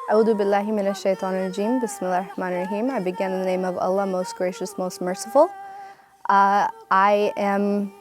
A'udhu billahi minash shaitanir rajim. Bismillahir rahmanir rahim. I begin in the name of Allah, most gracious, most merciful. I am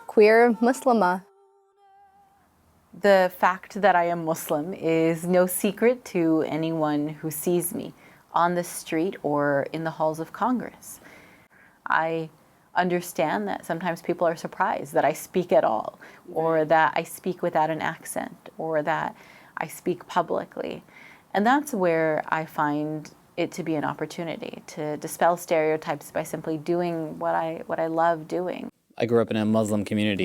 queer Muslimah. The fact that I am Muslim is no secret to anyone who sees me on the street or in the halls of Congress. I understand that sometimes people are surprised that I speak at all, or that I speak without an accent, or that I speak publicly. And that's where I find it to be an opportunity to dispel stereotypes by simply doing what I love doing. I grew up in a Muslim community,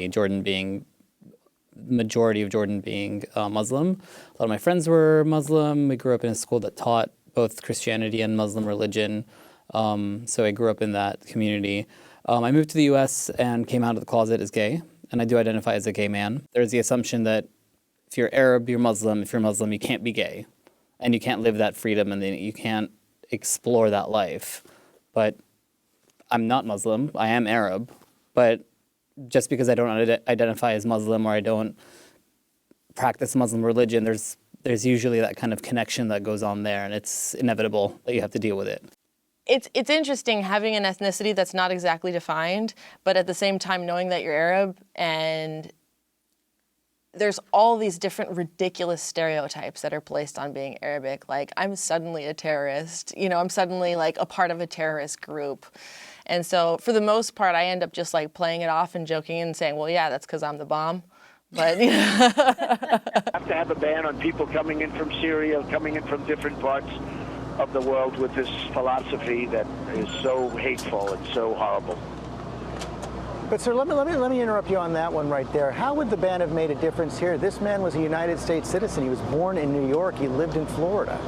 majority of Jordan being Muslim. A lot of my friends were Muslim. We grew up in a school that taught both Christianity and Muslim religion. So I grew up in that community. I moved to the US and came out of the closet as gay, and I do identify as a gay man. There's the assumption that if you're Arab, you're Muslim. If you're Muslim, you can't be gay, and you can't live that freedom, and then you can't explore that life. But I'm not Muslim. I am Arab, but just because I don't identify as Muslim or I don't practice Muslim religion, there's usually that kind of connection that goes on there, and it's inevitable that you have to deal with it. It's interesting having an ethnicity that's not exactly defined, but at the same time knowing that you're Arab, and there's all these different ridiculous stereotypes that are placed on being Arabic. Like, I'm suddenly a terrorist, I'm suddenly like a part of a terrorist group. And so for the most part, I end up just like playing it off and joking and saying, well, yeah, that's because I'm the bomb. But You have to have a ban on people coming in from Syria, coming in from different parts of the world with this philosophy that is so hateful and so horrible. But sir, let me interrupt you on that one right there. How would the ban have made a difference here? This man was a United States citizen. He was born in New York. He lived in Florida.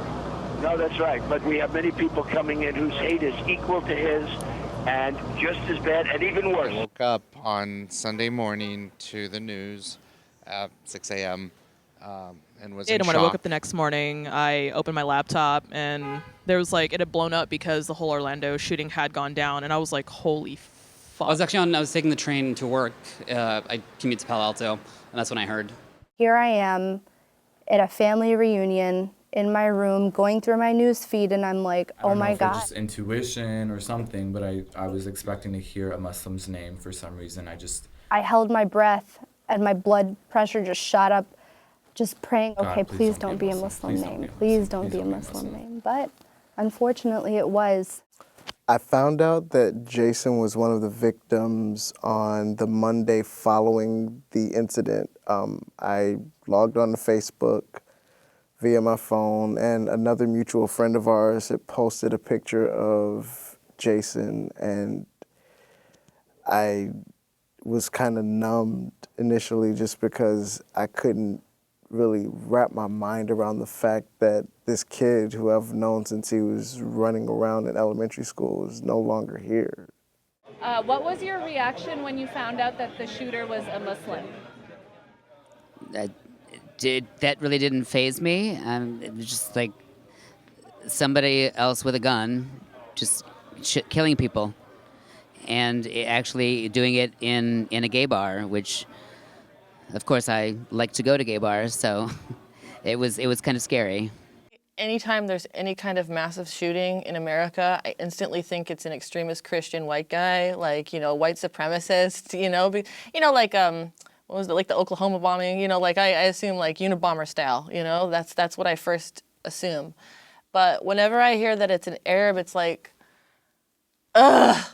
No, that's right. But we have many people coming in whose hate is equal to his and just as bad and even worse. I woke up on Sunday morning to the news at 6 a.m. And was in shock. When I woke up the next morning, I opened my laptop and there was it had blown up because the whole Orlando shooting had gone down, and I was like, holy fuck. I was taking the train to work. I commute to Palo Alto, and that's when I heard. Here I am at a family reunion in my room going through my news feed, and I'm like, oh my God. I don't know if it's just intuition or something, but I was expecting to hear a Muslim's name for some reason. I held my breath and my blood pressure just shot up, just praying, God, okay, please don't be a Muslim name. Please don't be a Muslim name. But unfortunately it was. I found out that Jason was one of the victims on the Monday following the incident. I logged on to Facebook via my phone, and another mutual friend of ours had posted a picture of Jason, and I was kind of numbed initially just because I couldn't really wrap my mind around the fact that this kid who I've known since he was running around in elementary school is no longer here. What was your reaction when you found out that the shooter was a Muslim? That really didn't faze me. It was just like somebody else with a gun just killing people, and actually doing it in a gay bar, which of course I like to go to gay bars, so it was kind of scary. Anytime there's any kind of massive shooting in America, I instantly think it's an extremist Christian white guy, white supremacist, what was it, like the Oklahoma bombing, I assume Unabomber style, that's what I first assume. But whenever I hear that it's an Arab, it's like, ugh,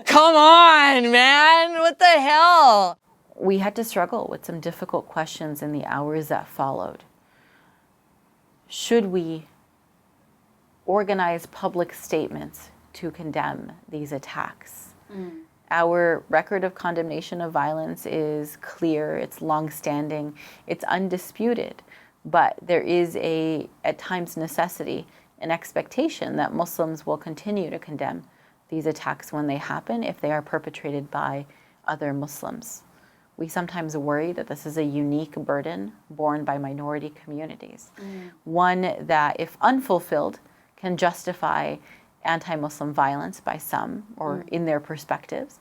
come on, man, what the hell? We had to struggle with some difficult questions in the hours that followed. Should we organize public statements to condemn these attacks? Our record of condemnation of violence is clear, it's long-standing, it's undisputed, but there is at times, necessity and expectation that Muslims will continue to condemn these attacks when they happen if they are perpetrated by other Muslims. We sometimes worry that this is a unique burden borne by minority communities, one that, if unfulfilled, can justify anti-Muslim violence by some or in their perspectives,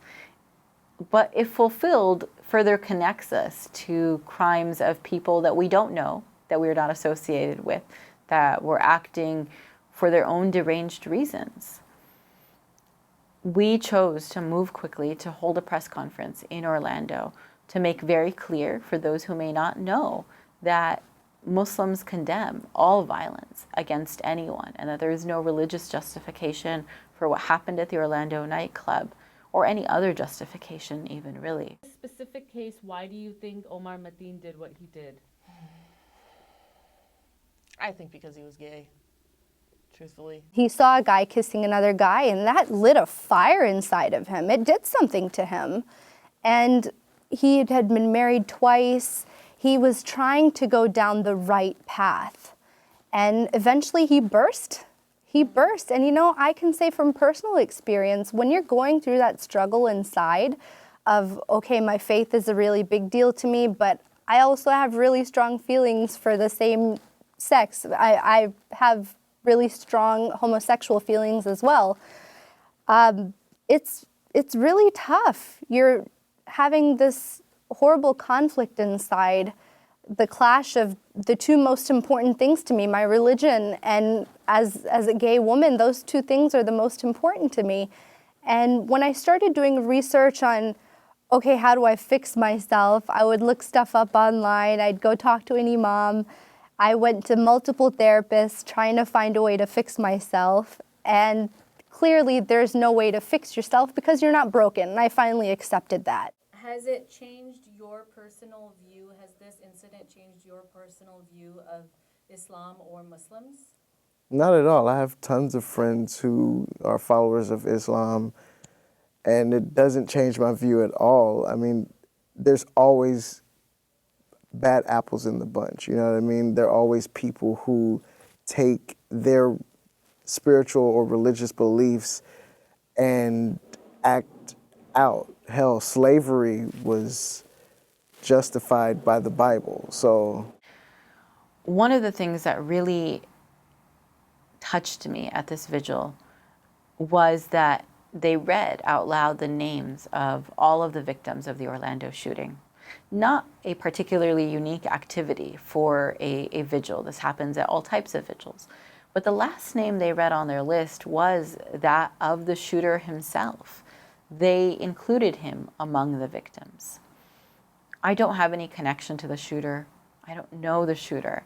but if fulfilled, further connects us to crimes of people that we don't know that we're not associated with, that were acting for their own deranged reasons. We chose to move quickly to hold a press conference in Orlando to make very clear for those who may not know that Muslims condemn all violence against anyone and that there is no religious justification for what happened at the Orlando nightclub or any other justification even, really. In this specific case, why do you think Omar Mateen did what he did? I think because he was gay, truthfully. He saw a guy kissing another guy, and that lit a fire inside of him. It did something to him. And he had been married twice. He was trying to go down the right path. And eventually he burst. He burst. And you know, I can say from personal experience, when you're going through that struggle inside of, okay, my faith is a really big deal to me, but I also have really strong feelings for the same sex. I have really strong homosexual feelings as well. It's really tough. You're having this horrible conflict inside, the clash of the two most important things to me, my religion and as a gay woman, those two things are the most important to me. And when I started doing research on, okay, how do I fix myself? I would look stuff up online. I'd go talk to an imam. I went to multiple therapists trying to find a way to fix myself. And clearly there's no way to fix yourself because you're not broken. And I finally accepted that. Has it changed your personal view? Has this incident changed your personal view of Islam or Muslims? Not at all. I have tons of friends who are followers of Islam, and it doesn't change my view at all. I mean, there's always bad apples in the bunch, you know what I mean? There are always people who take their spiritual or religious beliefs and act out. Hell, slavery was justified by the Bible, so. One of the things that really touched me at this vigil was that they read out loud the names of all of the victims of the Orlando shooting. Not a particularly unique activity for a vigil. This happens at all types of vigils. But the last name they read on their list was that of the shooter himself. They included him among the victims. I don't have any connection to the shooter. I don't know the shooter.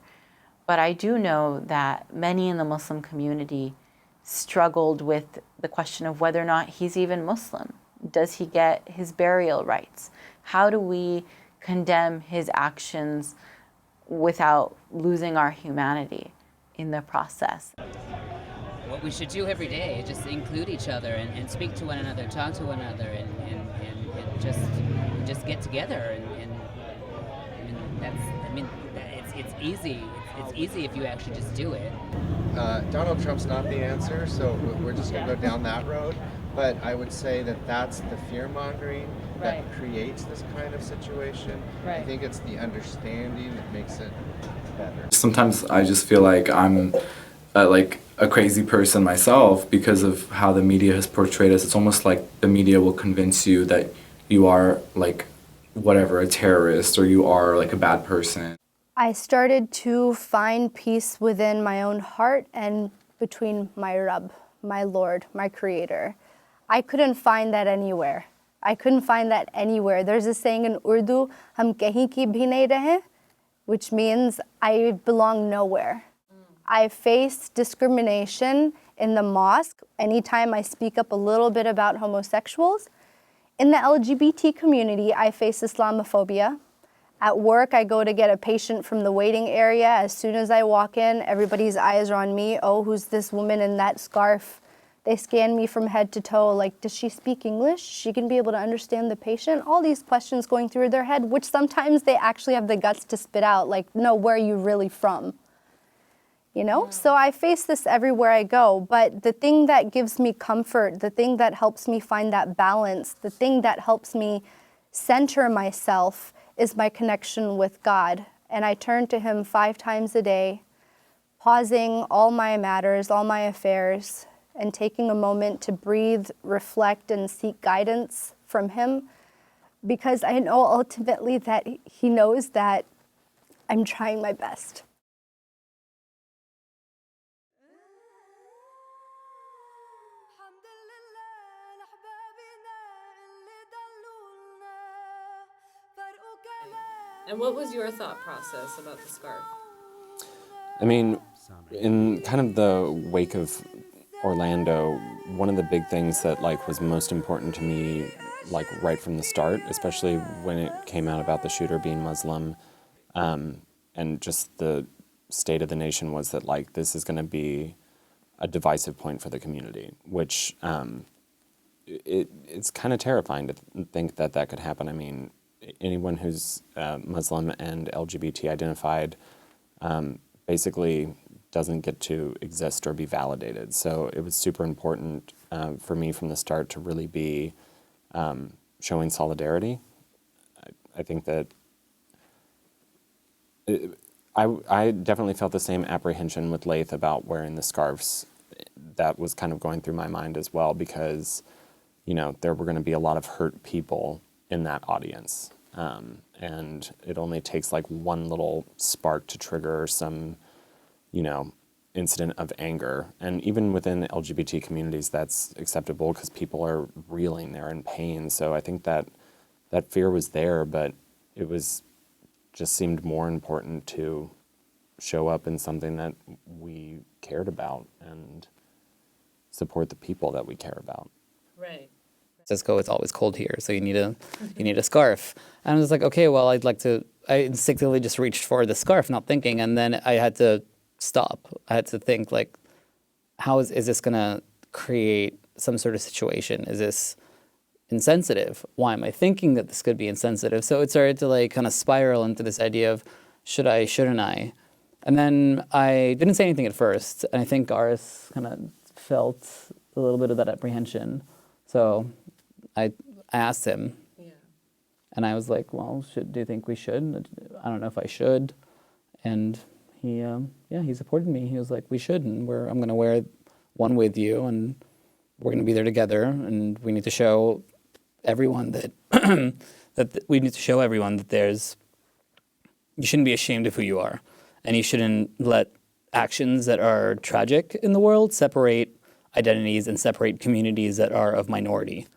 But I do know that many in the Muslim community struggled with the question of whether or not he's even Muslim. Does he get his burial rights? How do we condemn his actions without losing our humanity in the process? What we should do every day is just include each other and speak to one another, talk to one another, and just get together. It's easy. It's easy if you actually just do it. Donald Trump's not the answer, so we're just going to go down that road. But I would say that that's the fear-mongering that creates this kind of situation. I think it's the understanding that makes it better. Sometimes I just feel like I'm like a crazy person myself because of how the media has portrayed us. It's almost like the media will convince you that you are like whatever, a terrorist, or you are like a bad person. I started to find peace within my own heart and between my Rabb, my Lord, my Creator. I couldn't find that anywhere. I couldn't find that anywhere. There's a saying in Urdu, "Hum kahin ki bhi nahi rahe," which means I belong nowhere. I face discrimination in the mosque anytime I speak up a little bit about homosexuals. In the LGBT community, I face Islamophobia. At work, I go to get a patient from the waiting area. As soon as I walk in, everybody's eyes are on me. Oh, who's this woman in that scarf? They scan me from head to toe, like, does she speak English? She can be able to understand the patient? All these questions going through their head, which sometimes they actually have the guts to spit out, like, no, where are you really from? You know? So I face this everywhere I go, but the thing that gives me comfort, the thing that helps me find that balance, the thing that helps me center myself is my connection with God. And I turn to Him 5 times a day, pausing all my matters, all my affairs, and taking a moment to breathe, reflect, and seek guidance from Him, because I know ultimately that He knows that I'm trying my best. And what was your thought process about the scarf? I mean, in kind of the wake of Orlando, one of the big things that like was most important to me, like right from the start, especially when it came out about the shooter being Muslim, and just the state of the nation, was that like this is going to be a divisive point for the community, which it's kind of terrifying to think that that could happen. I mean, anyone who's Muslim and LGBT identified basically doesn't get to exist or be validated. So it was super important for me from the start to really be showing solidarity. I think that I definitely felt the same apprehension with Laith about wearing the scarves. That was kind of going through my mind as well, because, you know, there were going to be a lot of hurt people in that audience. And it only takes like one little spark to trigger some, you know, incident of anger. And even within LGBT communities, that's acceptable because people are reeling, they're in pain. So I think that that fear was there, but it was just seemed more important to show up in something that we cared about and support the people that we care about. Right. Francisco, it's always cold here, so you need a scarf. And I was like, okay, well, I instinctively just reached for the scarf, not thinking, and then I had to stop. I had to think, like, how is this gonna create some sort of situation? Is this insensitive? Why am I thinking that this could be insensitive? So it started to like kind of spiral into this idea of should I, shouldn't I? And then I didn't say anything at first, and I think Aris kind of felt a little bit of that apprehension. So I asked him, and I was like, well, do you think we should? I don't know if I should. And he supported me. He was like, we should, and I'm going to wear one with you, and we're going to be there together, and we need to show everyone that you shouldn't be ashamed of who you are, and you shouldn't let actions that are tragic in the world separate identities and separate communities that are of minority.